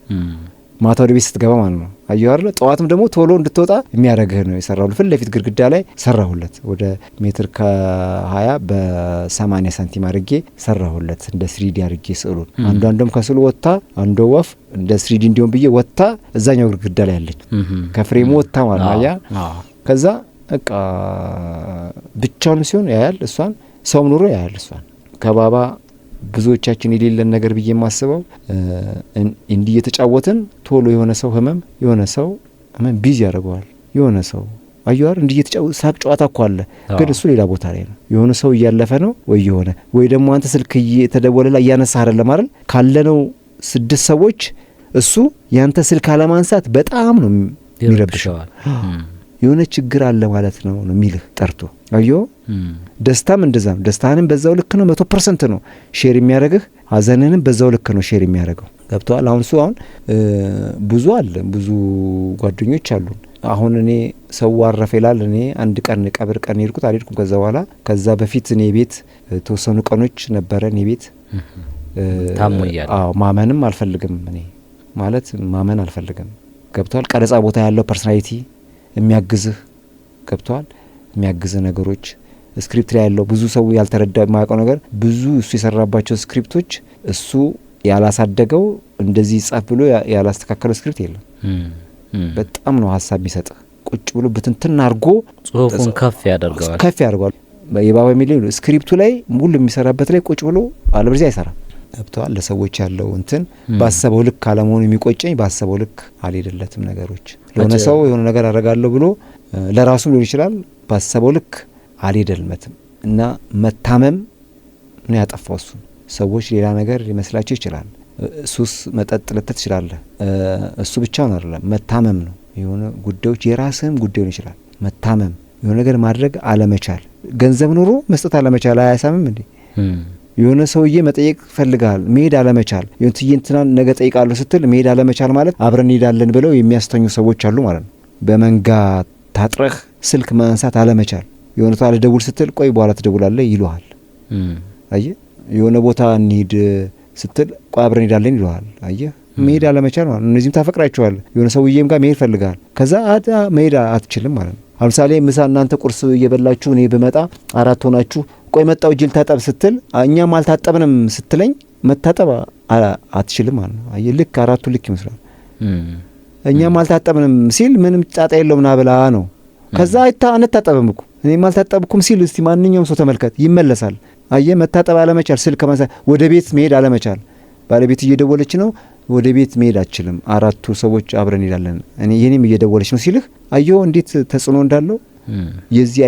ማታ ወደ ቤት ስትገባ ማለት ነው። አየሁ አይደል? ጠዋትም ደግሞ ቶሎ እንድትወጣ የሚያደርግህ ነው የሰራሁለት። ፊት ለፊት ግድግዳ ላይ ሰራሁለት። ወደ ሜትር ከ20 በ80 ሳንቲም አድርጌ ሰራሁለት እንደ 3D አድርጌ ስዕሉን። አንዷም ከስዕሉ ወጥታ አንዷ ወፍ እንደ 3D እንዲሆን ብዬ ወጥታ እዛኛው ግድግዳ ላይ ያለች ከፍሬሙ ወጥታ ማለት ነው። አያ ከዛ በቃ ብቻውን ሲሆን ያያል እሷን፣ ሰውም ኑሮ ያያል እሷን። ከባባ ብዙዎቻችን የሌለን ነገር ብዬ የማስበው እንዲህ እየተጫወትን ቶሎ የሆነ ሰው ህመም ቢዚ ያደርገዋል። የሆነ ሰው አየዋር እንዲህ እየተጫወት ሳቅ ጨዋታ እኮ አለ፣ ግን እሱ ሌላ ቦታ ላይ ነው። የሆነ ሰው እያለፈ ነው ወይ ደግሞ አንተ ስልክ እየተደወለ ላይ እያነሳህ አይደለም አይደል? ካለነው 6 ሰዎች እሱ ያንተ ስልክ አለማንሳት በጣም ነው የሚረብሸው። የሆነ ችግር አለ ማለት ነው የሚልህ ጠርቶ። አዮ ደስታም እንደዛም፣ ደስታንም በዛው ልክ ነው 100% ነው ሼር የሚያደርግህ፣ ሀዘንንም በዛው ልክ ነው ሼር የሚያደርገው። ገብቷል? አሁን ብዙ አለ፣ ብዙ ጓደኞች አሉን። አሁን እኔ ሰው አረፈ ይላል። እኔ አንድ ቀን ቀብር ቀን ሄድኩት አልሄድኩም። ከዛ በፊት እኔ ቤት ተወሰኑ ቀኖች ነበረ እኔ ቤት ታሞያል። ማመንም አልፈልግም እኔ ማለት ማመን አልፈልግም። ገብቷል? ቀረጻ ቦታ ያለው ፐርሰናሊቲ የሚያግዝህ ገብቷል? የሚያግዝህ ነገሮች ስክሪፕት ላይ ያለው ብዙ ሰው ያልተረዳ የማያውቀው ነገር ብዙ እሱ የሰራባቸው ስክሪፕቶች እሱ ያላሳደገው እንደዚህ ጻፍ ብሎ ያላስተካከለው ስክሪፕት የለም። በጣም ነው ሀሳብ የሚሰጥህ። ቁጭ ብሎ ብትንትን አድርጎ ጽሁፉን ከፍ ያደርገዋል። የባባ ሚሊዮን ስክሪፕቱ ላይ ሙሉ የሚሰራበት ላይ ቁጭ ብሎ አለበለዚያ አይሰራም። ገብተዋል? ለሰዎች ያለው እንትን ባሰበው ልክ አለመሆኑ የሚቆጨኝ፣ ባሰበው ልክ አልሄደለትም ነገሮች። ለሆነ ሰው የሆነ ነገር አደርጋለሁ ብሎ ለራሱም ሊሆን ይችላል፣ ባሰበው ልክ አልሄደልመትም እና መታመም ነው ያጠፋው እሱ። ሰዎች ሌላ ነገር ሊመስላቸው ይችላል። ሱስ መጠጥ ልትት ትችላለህ። እሱ ብቻውን አይደለም፣ መታመም ነው። የሆነ ጉዳዮች የራስህም ጉዳይ ሊሆን ይችላል። መታመም፣ የሆነ ነገር ማድረግ አለመቻል፣ ገንዘብ ኑሮ መስጠት አለመቻል አያሳምም እንዴ? የሆነ ሰውዬ መጠየቅ ፈልጋል፣ መሄድ አለመቻል። የሆነ ትይንትናን ነገ ጠይቃለሁ ስትል መሄድ አለመቻል ማለት አብረን እንሄዳለን ብለው የሚያስተኙ ሰዎች አሉ ማለት ነው። በመንጋ ታጥረህ ስልክ ማንሳት አለመቻል። የሆነ ታለ ደውል ስትል ቆይ በኋላ ትደውላለህ ይሉሃል። አየህ፣ የሆነ ቦታ እንሂድ ስትል ቆይ አብረን እንሄዳለን ይሉሃል። አየህ፣ መሄድ አለመቻል ማለት ነው። እነዚህም ታፈቅራቸዋለህ። የሆነ ሰውዬም ጋር መሄድ ፈልጋል፣ ከዛ መሄድ አትችልም ማለት ነው። ለምሳሌ ምሳ እናንተ ቁርስ እየበላችሁ እኔ ብመጣ 4 ሆናችሁ ቆይ መጣው ጅል ታጠብ ስትል እኛም አልታጠብንም ስትለኝ መታጠብ አትችልም ማለት ነው። አየህ፣ ልክ 4ቱ ልክ ይመስላል። እኛም አልታጠብንም ሲል ምንም ጣጣ የለውም ና ብላ ነው። ከዛ አንታጠብም እኮ እኔም አልታጠብኩም ሲል እስቲ ማንኛውም ሰው ተመልከት፣ ይመለሳል። አየህ፣ መታጠብ አለመቻል፣ ስልክ ማንሳት፣ ወደ ቤት መሄድ አለመቻል። ባለቤት እየደወለች ነው፣ ወደ ቤት መሄድ አትችልም። 4ቱ ሰዎች አብረን እንሄዳለን፣ እኔ የኔም እየደወለች ነው ሲልህ አየሁ እንዴት ተጽዕኖ እንዳለው። የዚህ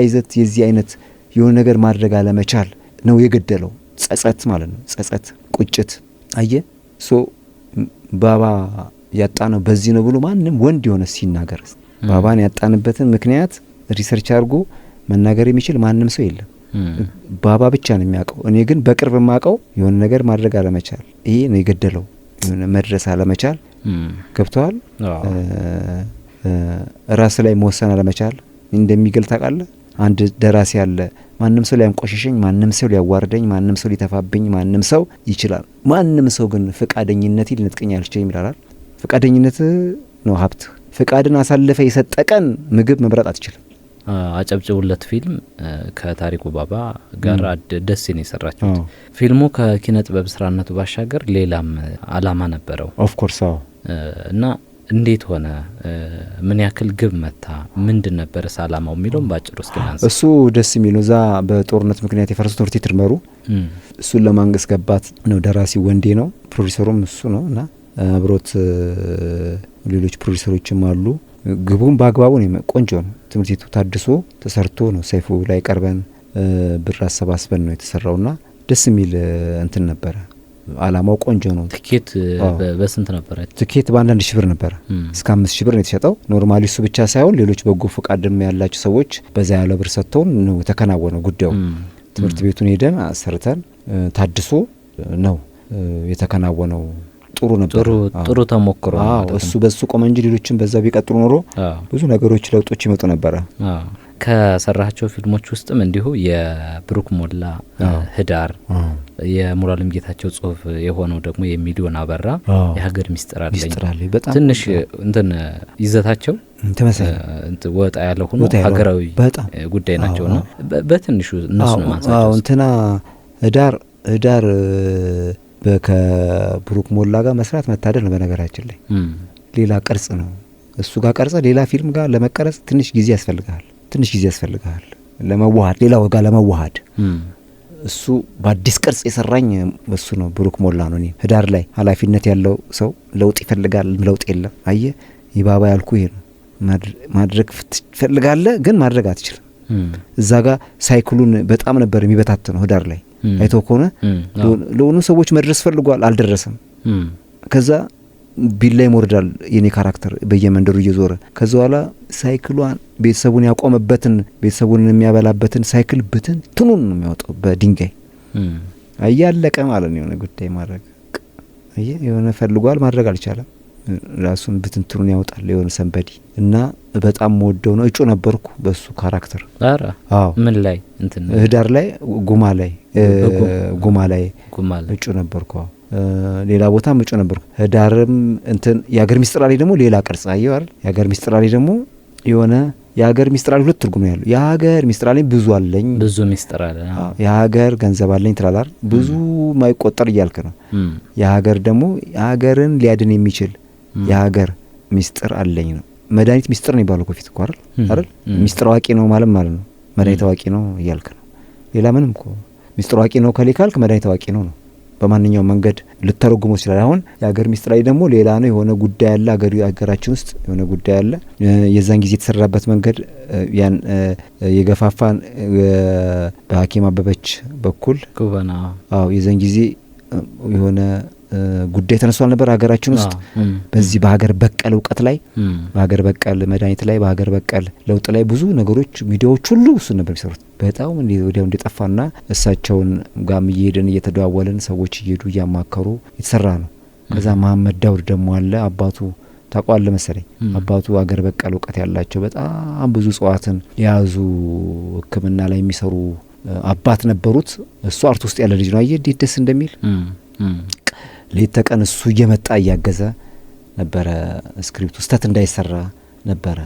አይነት የሆነ ነገር ማድረግ አለመቻል ነው የገደለው። ጸጸት ማለት ነው። ጸጸት፣ ቁጭት። አየህ ባባ ያጣነው በዚህ ነው ብሎ ማንም ወንድ የሆነ ሲናገር ባባን ያጣንበትን ምክንያት ሪሰርች አድርጎ መናገር የሚችል ማንም ሰው የለም። ባባ ብቻ ነው የሚያውቀው። እኔ ግን በቅርብ የማውቀው የሆነ ነገር ማድረግ አለመቻል፣ ይሄ ነው የገደለው። የሆነ መድረስ አለመቻል። ገብተዋል? ራስ ላይ መወሰን አለመቻል እንደሚገልጥ ታውቃለህ። አንድ ደራሲ አለ፣ ማንም ሰው ሊያንቆሽሸኝ፣ ማንም ሰው ሊያዋርደኝ፣ ማንም ሰው ሊተፋብኝ ማንም ሰው ይችላል፣ ማንም ሰው ግን ፍቃደኝነቴ ሊነጥቀኝ አልችልም ይላል። ፍቃደኝነት ነው ሀብት። ፍቃድን አሳልፈ የሰጠቀን ምግብ መብራት አትችልም። አጨብጭቡለት ፊልም ከታሪኩ ባባ ጋር ደስ ነው የሰራችው። ፊልሙ ከኪነ ጥበብ ስራነቱ ባሻገር ሌላም አላማ ነበረው። ኦፍ ኮርስ እና እንዴት ሆነ? ምን ያክል ግብ መታ? ምንድን ነበር አላማው የሚለውም ባጭሩ እስኪ እናንሳ። እሱ ደስ የሚለው እዛ በጦርነት ምክንያት የፈረሱ ትምህርት ቤት መሩ እሱን ለማንገስ ገባት ነው። ደራሲ ወንዴ ነው፣ ፕሮዲሰሩም እሱ ነው እና አብሮት ሌሎች ፕሮዲሰሮችም አሉ። ግቡም በአግባቡ ነው። ቆንጆ ነው። ትምህርት ቤቱ ታድሶ ተሰርቶ ነው ሰይፉ ላይ ቀርበን ብር አሰባስበን ነው የተሰራውና ደስ የሚል እንትን ነበረ። አላማው ቆንጆ ነው። ትኬት በስንት ነበር? ትኬት በ1 ሺህ ብር ነበር። እስከ 5 ሺህ ብር ነው የተሸጠው። ኖርማሊ እሱ ብቻ ሳይሆን ሌሎች በጎ ፈቃድም ያላቸው ሰዎች በዛ ያለ ብር ሰጥተውን ነው የተከናወነው ጉዳዩ። ትምህርት ቤቱን ሄደን አሰርተን ታድሶ ነው የተከናወነው። ጥሩ ነበር። ጥሩ ተሞክሮ ነው። እሱ በሱ ቆመ እንጂ ሌሎችም በዛ ቢቀጥሉ ኖሮ ብዙ ነገሮች ለውጦች ይመጡ ነበረ። ከሰራቸው ፊልሞች ውስጥም እንዲሁ የብሩክ ሞላ ህዳር፣ የሙሉዓለም ጌታቸው ጽሁፍ የሆነው ደግሞ የሚሊዮን አበራ የሀገር ሚስጥር አለኝ ትንሽ እንትን ይዘታቸው ወጣ ያለ ሆኖ ሀገራዊ ጉዳይ ናቸውና በትንሹ እነሱ ነው ማንሳቸው። እንትና ህዳር ከብሩክ ሞላ ጋር መስራት መታደል ነው። በነገራችን ላይ ሌላ ቅርጽ ነው። እሱ ጋር ቀርጸ ሌላ ፊልም ጋር ለመቀረጽ ትንሽ ጊዜ ያስፈልጋል ለመዋሃድ፣ ሌላው ጋር ለመዋሃድ። እሱ በአዲስ ቅርጽ የሰራኝ እሱ ነው፣ ብሩክ ሞላ ነው። እኔ ህዳር ላይ ኃላፊነት ያለው ሰው ለውጥ ይፈልጋል፣ ለውጥ የለም። አየ ይባባ ያልኩ ይሄ ነው። ማድረግ ትፈልጋለህ ግን ማድረግ አትችልም። እዛ ጋር ሳይክሉን በጣም ነበር የሚበታተነው ህዳር ላይ አይቶ ከሆነ ለሆኑ ሰዎች መድረስ ፈልጓል፣ አልደረሰም። ከዛ ቢላ ይሞርዳል የኔ ካራክተር በየመንደሩ እየዞረ ከዛ በኋላ ሳይክሏን ቤተሰቡን ያቆመበትን ቤተሰቡን የሚያበላበትን ሳይክል ብትን ትኑን ነው የሚያወጣው በድንጋይ። አያለቀ ማለት ነው። የሆነ ጉዳይ ማድረግ የሆነ ፈልጓል፣ ማድረግ አልቻለም። ራሱን ብትንትኑን ያወጣል የሆነ ሰንበዲ እና በጣም ወደው ነው። እጩ ነበርኩ በሱ ካራክተር። አዎ ምን ላይ እንትን ህዳር ላይ ጉማ ላይ እጩ ነበርኩ። ሌላ ቦታም እጩ ነበርኩ። ህዳርም እንትን የሀገር ሚስጥር ላይ ደግሞ ሌላ ቅርጽ አየው አይደል? የሀገር ሚስጥር ላይ ደግሞ የሆነ የሀገር ሚስጥር ላይ ሁለት ትርጉም ነው ያለው። የሀገር ሚስጥር ላይ ብዙ አለኝ፣ ብዙ ሚስጥር አለ። የሀገር ገንዘብ አለኝ ትላላር፣ ብዙ ማይቆጠር እያልክ ነው። የሀገር ደግሞ የሀገርን ሊያድን የሚችል የሀገር ሚስጥር አለኝ ነው። መድኃኒት ሚስጥር ነው ይባላል ኮፊት እኮ አይደል? ሚስጥር አዋቂ ነው ማለት ነው። መድኃኒት አዋቂ ነው እያልክ ነው። ሌላ ምንም እኮ ሚስጥር አዋቂ ነው ከሊካልክ መድኃኒት አዋቂ ነው። በማንኛውም መንገድ ልተረጉመው ይችላል። አሁን የሀገር ሚስጥር ላይ ደግሞ ሌላ ነው። የሆነ ጉዳይ አለ ሀገራችን ውስጥ የሆነ ጉዳይ አለ። የዛን ጊዜ የተሰራበት መንገድ ያን የገፋፋን በሐኪም አበበች በኩል ኩባና የዛን ጊዜ የሆነ ጉዳይ ተነስቷል ነበር ሀገራችን ውስጥ በዚህ በሀገር በቀል እውቀት ላይ በሀገር በቀል መድኃኒት ላይ በሀገር በቀል ለውጥ ላይ ብዙ ነገሮች ሚዲያዎች ሁሉ እሱ ነበር የሚሰሩት። በጣም ወዲያው እንደጠፋና እሳቸውን ጋም እየሄድን እየተደዋወልን ሰዎች እየሄዱ እያማከሩ የተሰራ ነው። ከዛ መሐመድ ዳውድ ደግሞ አለ። አባቱ ታቋለ መሰለኝ። አባቱ ሀገር በቀል እውቀት ያላቸው በጣም ብዙ እጽዋትን የያዙ ሕክምና ላይ የሚሰሩ አባት ነበሩት። እሱ አርት ውስጥ ያለ ልጅ ነው። አየህ እንዴት ደስ እንደሚል ሌት ተቀን እሱ እየመጣ እያገዘ ነበረ። ስክሪፕቱ ስተት እንዳይሰራ ነበረ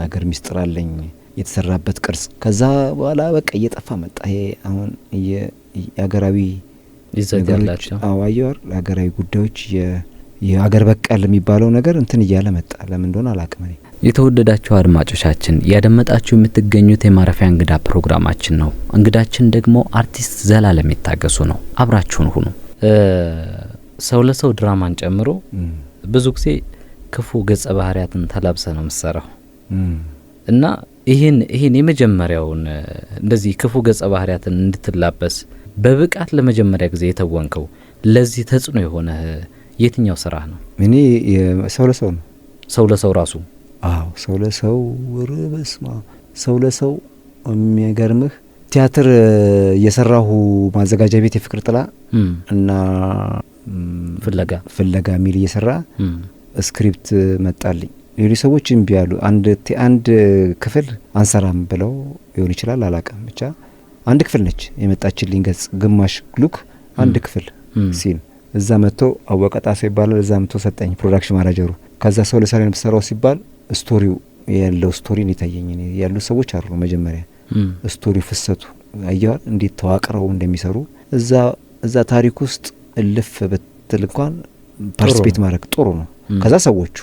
ሀገር ሚስጥር አለኝ የተሰራበት ቅርጽ። ከዛ በኋላ በቃ እየጠፋ መጣ። ይሄ አሁን የሀገራዊ ይዘጋላችሁ አዋየር ሀገራዊ ጉዳዮች የሀገር በቀል የሚባለው ነገር እንትን እያለ መጣ። ለምን እንደሆነ አላውቅም። የተወደዳችሁ አድማጮቻችን ያደመጣችሁ የምትገኙት የማረፊያ እንግዳ ፕሮግራማችን ነው። እንግዳችን ደግሞ አርቲስት ዘላለም ይታገሱ ነው። አብራችሁን ሁኑ። ሰው ለሰው ድራማን ጨምሮ ብዙ ጊዜ ክፉ ገጸ ባህሪያትን ተላብሰ ነው የምትሰራው እና ይሄን የመጀመሪያውን እንደዚህ ክፉ ገጸ ባህሪያትን እንድትላበስ በብቃት ለመጀመሪያ ጊዜ የተወንከው ለዚህ ተጽዕኖ የሆነ የትኛው ስራ ነው? እኔ ሰው ለሰው ነው። ሰው ለሰው ራሱ ሰው ለሰው ርበስማ ሰው ለሰው የሚገርምህ ቲያትር የሰራሁ ማዘጋጃ ቤት የፍቅር ጥላ እና ፍለጋ ሚል እየሰራ ስክሪፕት መጣልኝ። ሌሎች ሰዎች እምቢ ያሉ አንድ ክፍል አንሰራም ብለው ይሆን ይችላል አላውቅም። ብቻ አንድ ክፍል ነች የመጣችልኝ ገጽ ግማሽ ሉክ አንድ ክፍል ሲን እዛ መጥቶ አወቀጣሰው ይባላል። እዛ መጥቶ ሰጠኝ ፕሮዳክሽን ማናጀሩ። ከዛ ሰው ለሰው ነው ሰራው ሲባል ስቶሪው ያለው ስቶሪን የታየኝ ያሉ ሰዎች አሉ። መጀመሪያ ስቶሪው ፍሰቱ አያው እንዴት ተዋቅረው እንደሚሰሩ እዛ ታሪክ ውስጥ እልፍ በትል እንኳን ፓርቲሲፔት ማድረግ ጥሩ ነው። ከዛ ሰዎቹ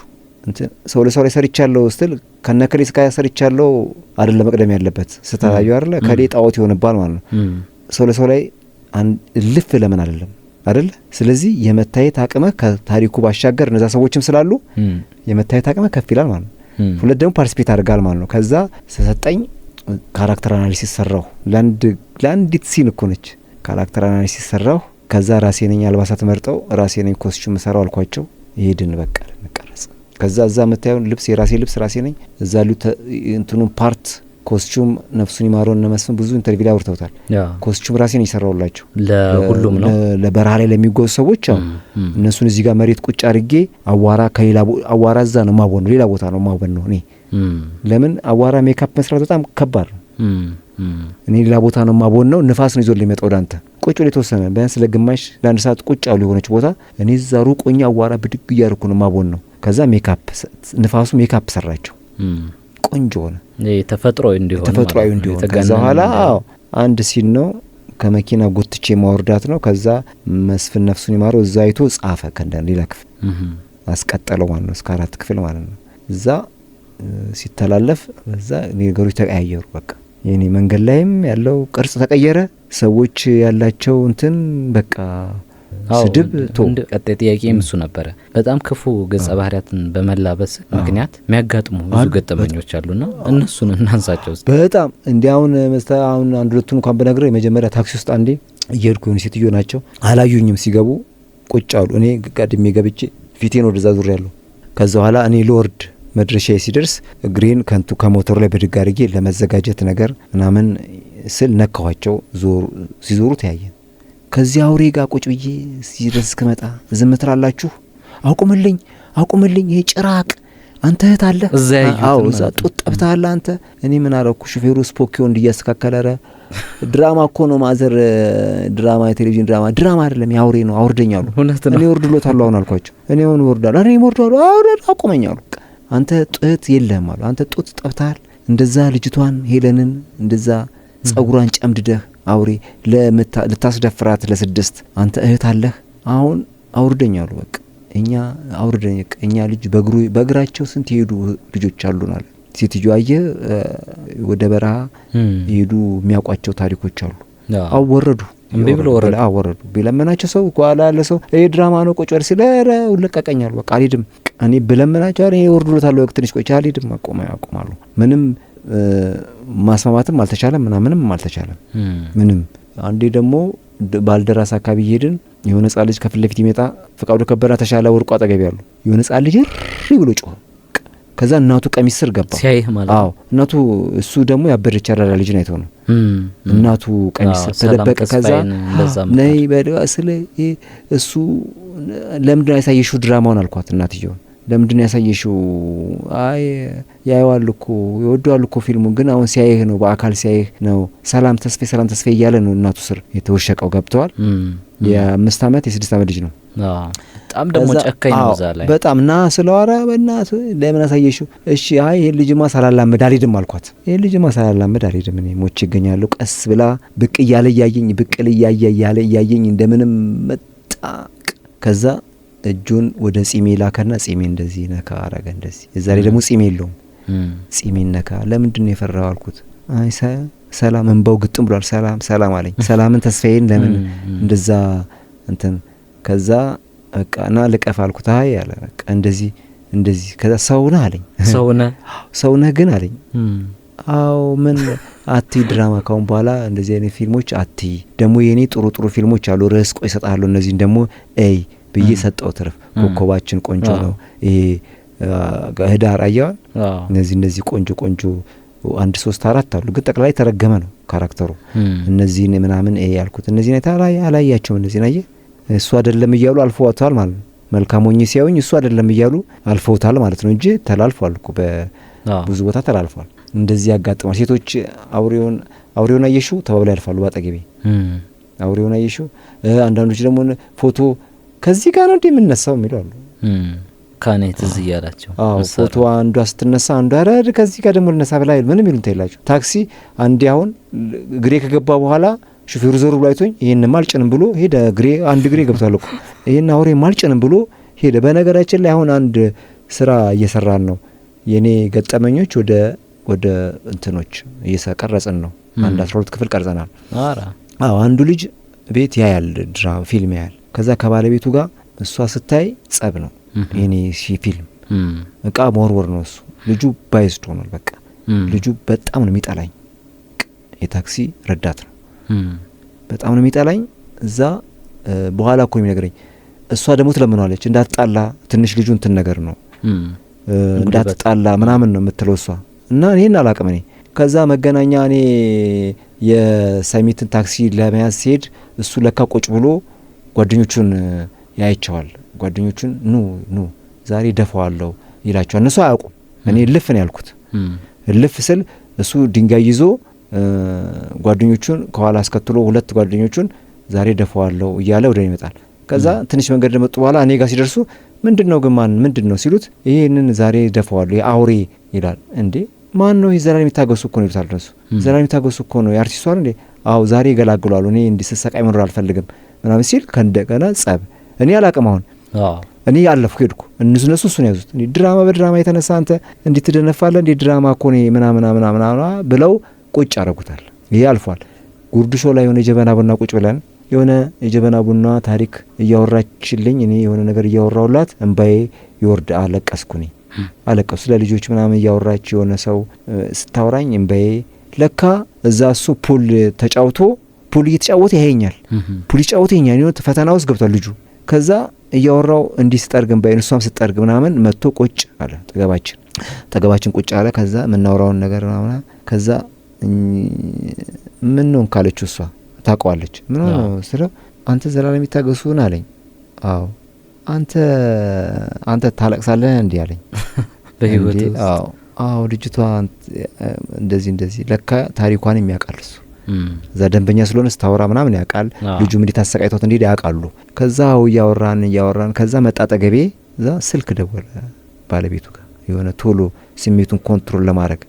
ሰው ለሰው ላይ ሰርቻለሁ ስትል ከነከሌስ ጋር ሰርቻለሁ አይደለም መቅደም ያለበት ስታዩ አይደለ ከሌ ጣዖት ይሆንባል ማለት ነው። ሰው ለሰው ላይ እልፍ ለምን አይደለም አይደል? ስለዚህ የመታየት አቅመ ከታሪኩ ባሻገር እነዛ ሰዎችም ስላሉ የመታየት አቅመ ከፍ ይላል ማለት ነው። ሁለት ደግሞ ፓርቲሲፔት አድርጋል ማለት ነው። ከዛ ሰሰጠኝ ካራክተር አናሊሲስ ሰራው። ለአንዲት ሲን እኮ ነች ካራክተር አናሊሲስ ሰራው። ከዛ ራሴ ነኝ አልባሳት መርጠው ራሴ ነኝ ኮስቹም ሰራው አልኳቸው። ይሄድን በቃ ለነቀረጽ ከዛ እዛ መታየውን ልብስ የራሴ ልብስ ራሴ ነኝ። እዛ ሉት እንትኑ ፓርት ኮስቹም ነፍሱን ይማረው እና መስፍን ብዙ ኢንተርቪው ላይ አውርተውታል። ኮስቹም ራሴ ነኝ ሰራውላቸው ለሁሉም ነው ለበረሃ ላይ ለሚጓዙ ሰዎች እነሱን እዚህ ጋር መሬት ቁጭ አድርጌ አዋራ ከሌላ አዋራ እዛ ነው ማቦን ነው ሌላ ቦታ ነው ማቦን ነው። እኔ ለምን አዋራ ሜካፕ መስራት በጣም ከባድ ነው። እኔ ሌላ ቦታ ነው ማቦን ነው። ንፋስ ነው ይዞ ሊመጣው ዳንተ ቁጭ ብሎ የተወሰነ ቢያንስ ለግማሽ ለአንድ ሰዓት ቁጭ አሉ የሆነች ቦታ እኔ እዛ ሩቅ ሆኜ አዋራ ብድግ እያደረኩ ነው ማቦን ነው። ከዛ ሜካፕ ንፋሱ ሜካፕ ሰራቸው ቆንጆ ሆነ ተፈጥሯዊ እንዲሆን ከዛ በኋላ አንድ ሲን ነው ከመኪና ጎትቼ ማወርዳት ነው። ከዛ መስፍን ነፍሱን ይማረው እዛ አይቶ ጻፈ ከእንደን ሌላ ክፍል አስቀጠለው ማለት ነው እስከ 4 ክፍል ማለት ነው። እዛ ሲተላለፍ እዛ ነገሮች ተቀያየሩ። በቃ የኔ መንገድ ላይም ያለው ቅርጽ ተቀየረ። ሰዎች ያላቸው እንትን በቃ ስድብ ቀጣይ ጥያቄም እሱ ነበረ። በጣም ክፉ ገጸ ባህሪያትን በመላበስ ምክንያት የሚያጋጥሙ ብዙ ገጠመኞች አሉና እነሱን እናንሳቸው። በጣም እንዲያውን አሁን አንድ ሁለቱን እንኳን በነገረው የመጀመሪያ ታክሲ ውስጥ አንዴ እየሄድኩ የሆኑ ሴትዮ ናቸው አላዩኝም። ሲገቡ ቁጭ አሉ። እኔ ቀድሜ ገብቼ ፊቴን ወደዛ ዙር ያለሁ። ከዛ በኋላ እኔ ልወርድ መድረሻዬ ሲደርስ እግሬን ከንቱ ከሞተሩ ላይ ብድግ አድርጌ ለመዘጋጀት ነገር ምናምን ስል ነካኋቸው። ሲዞሩ ተያየን። ከዚህ አውሬ ጋር ቁጭ ብዬ ሲደርስ ከመጣ ዝም ትላላችሁ? አቁምልኝ ይሄ ጭራቅ አንተ እህት አለ እዛ ጡት ጠብታለ አንተ። እኔ ምን አረኩ? ሹፌሩ ስፖኪዮ እንዲያስተካከለረ ድራማ እኮ ነው ማዘር፣ ድራማ የቴሌቪዥን ድራማ አይደለም ያውሬ ነው አውርደኛሉ። እኔ ወርድሎታለሁ አሁን አልኳቸው። እኔ አሁን ወርዳለሁ እኔ ወርዳለሁ አቁመኛሉ። አንተ ጡት የለህም አሉ። አንተ ጡት ጠብታል እንደዛ ልጅቷን ሄለንን እንደዛ ጸጉሯን ጨምድደህ አውሬ ልታስደፍራት ለ6 አንተ እህት አለህ አሁን አውርደኛሉ። በቃ እኛ አውርደኝ እኛ ልጅ በእግራቸው ስንት የሄዱ ልጆች አሉናል። ሴትዮ አየህ ወደ በረሃ ሄዱ የሚያውቋቸው ታሪኮች አሉ። አወረዱ እምቢ ብሎ ወረዱ። ቢለመናቸው ሰው ጓላ ያለ ሰው ይሄ ድራማ ነው ቁጭ ወር ሲለረ ለቀቀኛሉ። በቃ አልሄድም እኔ ብለመናቸው እኔ ወርዱታለሁ ትንሽ ቆይቼ አልሄድም አቆማሉ። ምንም ማስማማትም አልተቻለም ምንም አልተቻለም ምንም። አንዴ ደግሞ ባልደራስ አካባቢ ሄድን። የሆነ ህጻን ልጅ ከፊት ለፊት ይመጣ ፍቃዱ ከበራ ተሻለ ወርቁ አጠገብ ያሉ የሆነ ህጻን ልጅ ብሎ ጮኸ። ከዛ እናቱ ቀሚስ ስር ገባ። ሲያይህ ማለት አዎ እናቱ እሱ ደግሞ ያበደች አራዳ ልጅ ነው ነው እናቱ ቀሚስ ስር ተደበቀ። ከዛ ነይ በደዋ ስለ እሱ ለምንድን ያሳየሽው ድራማውን አልኳት። እናትየው ለምንድን ያሳየሽው? አይ ያየዋል እኮ ይወደዋል እኮ ፊልሙን ግን አሁን ሲያይህ ነው በአካል ሲያይህ ነው ሰላም ተስፋ እያለ ነው እናቱ ስር የተወሸቀው። ገብተዋል። የ5 ዓመት የ6 ዓመት ልጅ ነው። በጣም ደግሞ ጨካኝ ነው እዛ ላይ በጣም ና ስለዋራ በእናቱ ለምን አሳየሽው? እሺ አይ ይሄ ልጅማ ሳላላመድ አልሄድም አልኳት። ይሄ ልጅማ ሳላላመድ አልሄድም እኔ ሞቼ ይገኛለሁ። ቀስ ብላ ብቅ እያለ እያየኝ ብቅል እያየኝ እንደምንም መጣ። ከዛ እጁን ወደ ጺሜ ላከና ጺሜ እንደዚህ ነካ አረገ። እንደዚህ እዛ ላይ ደግሞ ጺሜ የለውም። ጺሜ ነካ። ለምንድን ነው የፈራው አልኩት። አይ ሰላም እንባው ግጥም ብሏል። ሰላም አለኝ። ሰላምን ተስፋዬን ለምን እንደዛ እንትን ከዛ በቃ ና ልቀፍ አልኩት። አይ ያለ በቃ እንደዚህ ከዛ ሰውነህ አለኝ። ሰውነህ ግን አለኝ። አው ምን አትይ ድራማ ካሁን በኋላ እንደዚህ አይነት ፊልሞች አትይ። ደግሞ የኔ ጥሩ ፊልሞች አሉ ርዕስ ቆይ እሰጥሃለሁ እነዚህን ደግሞ ብዬ ሰጠው። ትርፍ ኮከባችን ቆንጆ ነው ይሄ ህዳር አያዋል እነዚህ ቆንጆ 1 3 4 አሉ ግን ጠቅላይ ተረገመ ነው ካራክተሩ። እነዚህን ምናምን ያልኩት እነዚህን አላያቸው እነዚህን አየ እሱ አይደለም እያሉ አልፈውታል ማለት ነው። መልካሞኝ ሲያዩኝ እሱ አይደለም እያሉ አልፈውታል ማለት ነው እንጂ ተላልፏል እኮ በብዙ ቦታ ተላልፏል። እንደዚህ ያጋጥማል። ሴቶች አውሬውን አየሹ ተባብለው ያልፋሉ ባጠገቤ አውሬውን አየሹ። አንዳንዶች ደግሞ ፎቶ ከዚህ ጋር ነው እንደምንነሳው የሚሉ አሉ። ካኔት እዚህ ያላቸው ፎቶ አንዷ ስትነሳ አንዷ አረድ ከዚህ ጋር ደግሞ ልነሳ ብላ ምንም ይሉን ታይላችሁ። ታክሲ አንዴ አሁን ግሬ ከገባ በኋላ ሹፌሩ ዞር ብሎ አይቶኝ ይሄን ማልጭንም ብሎ ሄደ። አንድ ግሬ ገብቷል እኮ ይሄን አውሬ ማልጭንም ብሎ ሄደ። በነገራችን ላይ አሁን አንድ ስራ እየሰራን ነው። የኔ ገጠመኞች ወደ እንትኖች እየቀረጽን ነው። አንድ 12 ክፍል ቀርጸናል። አንዱ ልጅ ቤት ያያል ድራማ ፊልም ያያል። ከዛ ከባለቤቱ ጋር እሷ ስታይ ጸብ ነው የኔ ፊልም እቃ መወርወር ነው። እሱ ልጁ ባይስዶ ነው። በቃ ልጁ በጣም ነው የሚጠላኝ። የታክሲ ረዳት ነው። በጣም ነው የሚጠላኝ። እዛ በኋላ እኮ የሚነግረኝ እሷ ደግሞ ትለምነዋለች እንዳትጣላ ትንሽ ልጁ እንትን ነገር ነው እንዳትጣላ ምናምን ነው የምትለው እሷ እና እኔን አላቅም እኔ ከዛ መገናኛ እኔ የሰሚትን ታክሲ ለመያዝ ሲሄድ እሱ ለካ ቁጭ ብሎ ጓደኞቹን ያይቸዋል ጓደኞቹን ኑ ዛሬ ደፋዋለሁ ይላቸዋል እነሱ አያውቁም እኔ ልፍ ነው ያልኩት ልፍ ስል እሱ ድንጋይ ይዞ ጓደኞቹን ከኋላ አስከትሎ ሁለት ጓደኞቹን ዛሬ ደፋዋለሁ እያለ ወደ እኔ ይመጣል ከዛ ትንሽ መንገድ እንደመጡ በኋላ እኔ ጋር ሲደርሱ ምንድነው ግን ማን ምንድነው ሲሉት ይሄንን ዛሬ ደፋዋለሁ የአውሬ ይላል እንዴ ማን ነው ዘላለም የሚታገሱ እኮ ነው ይሉታል እነሱ ዘላለም የሚታገሱ እኮ ነው የአርቲስቱ አይደል እንዴ አው ዛሬ ይገላግላሉ እኔ እንዲሰቃይ መኖር አልፈልግም ምናምን ሲል ከእንደገና ጸብ እኔ አላቅም አሁን እኔ ያለፍኩ ሄድኩ እነሱ እሱን ያዙት እንዴ ድራማ በድራማ የተነሳ አንተ እንዴት ትደነፋለህ እንዴ ድራማ እኮ ነው ምናምን ብለው ቁጭ አረጉታል ይሄ አልፏል ጉርድ ሾው ላይ የሆነ የጀበና ቡና ቁጭ ብለን የሆነ የጀበና ቡና ታሪክ እያወራችልኝ እኔ የሆነ ነገር እያወራውላት እንባዬ ይወርድ አለቀስኩኝ አለቀሱ ለልጆች ምናምን እያወራች የሆነ ሰው ስታወራኝ እንባዬ ለካ እዛ እሱ ፑል ተጫውቶ ፑል እየተጫወተ ያየኛል ፑል ይጫወተ ያየኛል ነው ፈተና ውስጥ ገብቷል ልጁ ከዛ እያወራው እንዲህ ስጠርግ እንባዬን እሷም ስጠርግ ምናምን መጥቶ ቁጭ አለ ጠገባችን ቁጭ አለ ከዛ ምናወራውን ነገር ምናምን ከዛ ምን ነው ካለች እሷ ታውቀዋለች ምን ነው ስለው አንተ ዘላለም የሚታገሱን አለኝ አዎ አንተ ታለቅሳለህ እንዴ አለኝ በህይወት አዎ ልጅቷ እንደዚህ ለካ ታሪኳን የሚያውቃል እሱ እዛ ደንበኛ ስለሆነ ስታወራ ምናምን ያውቃል ልጁም እንዴት አሰቃይቷት እንዴ ያውቃሉ ከዛው እያወራን ከዛ መጣጠገቤ እዛ ስልክ ደወለ ባለቤቱ ጋር የሆነ ቶሎ ስሜቱን ኮንትሮል ለማድረግ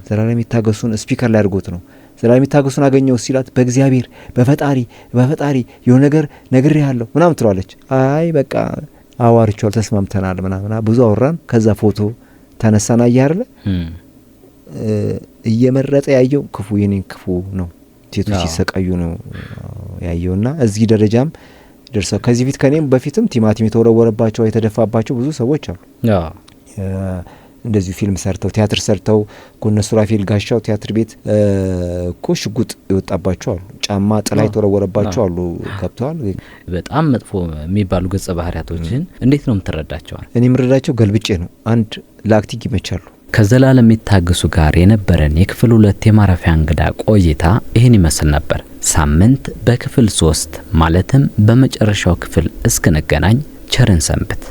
ዘላለም የሚታገሱን ስፒከር ላይ አድርጎት ነው ዘላለም የሚታገሱን አገኘው ሲላት በእግዚአብሔር በፈጣሪ የሆነ ነገር ነግሬሃለሁ ምናምን ትሏለች አይ በቃ አዋርቻው ተስማምተናል ምናምን ብዙ አወራን ከዛ ፎቶ ተነሳና ያያርለ እየመረጠ ያየው ክፉ የኔን ክፉ ነው ሴቶች ሲሰቃዩ ነው ያየውና እዚህ ደረጃም ደርሰው ከዚህ ፊት ከኔም በፊትም ቲማቲም የተወረወረባቸው የተደፋባቸው ብዙ ሰዎች አሉ እንደዚህ ፊልም ሰርተው ቲያትር ሰርተው ጎነ ሱራፌል ጋሻው ቲያትር ቤት ሽጉጥ ይወጣባቸው አሉ ጫማ ጥላ የተወረወረባቸው አሉ ገብተዋል በጣም መጥፎ የሚባሉ ገጸ ባህሪያቶችን እንዴት ነው የምትረዳቸው እኔ የምረዳቸው ገልብጬ ነው አንድ ለአክቲንግ ይመቻሉ ከዘላለም የሚታገሱ ጋር የነበረን የክፍል 2 የማረፊያ እንግዳ ቆይታ ይህን ይመስል ነበር ሳምንት በክፍል 3 ማለትም በመጨረሻው ክፍል እስክንገናኝ ቸርን ሰንብት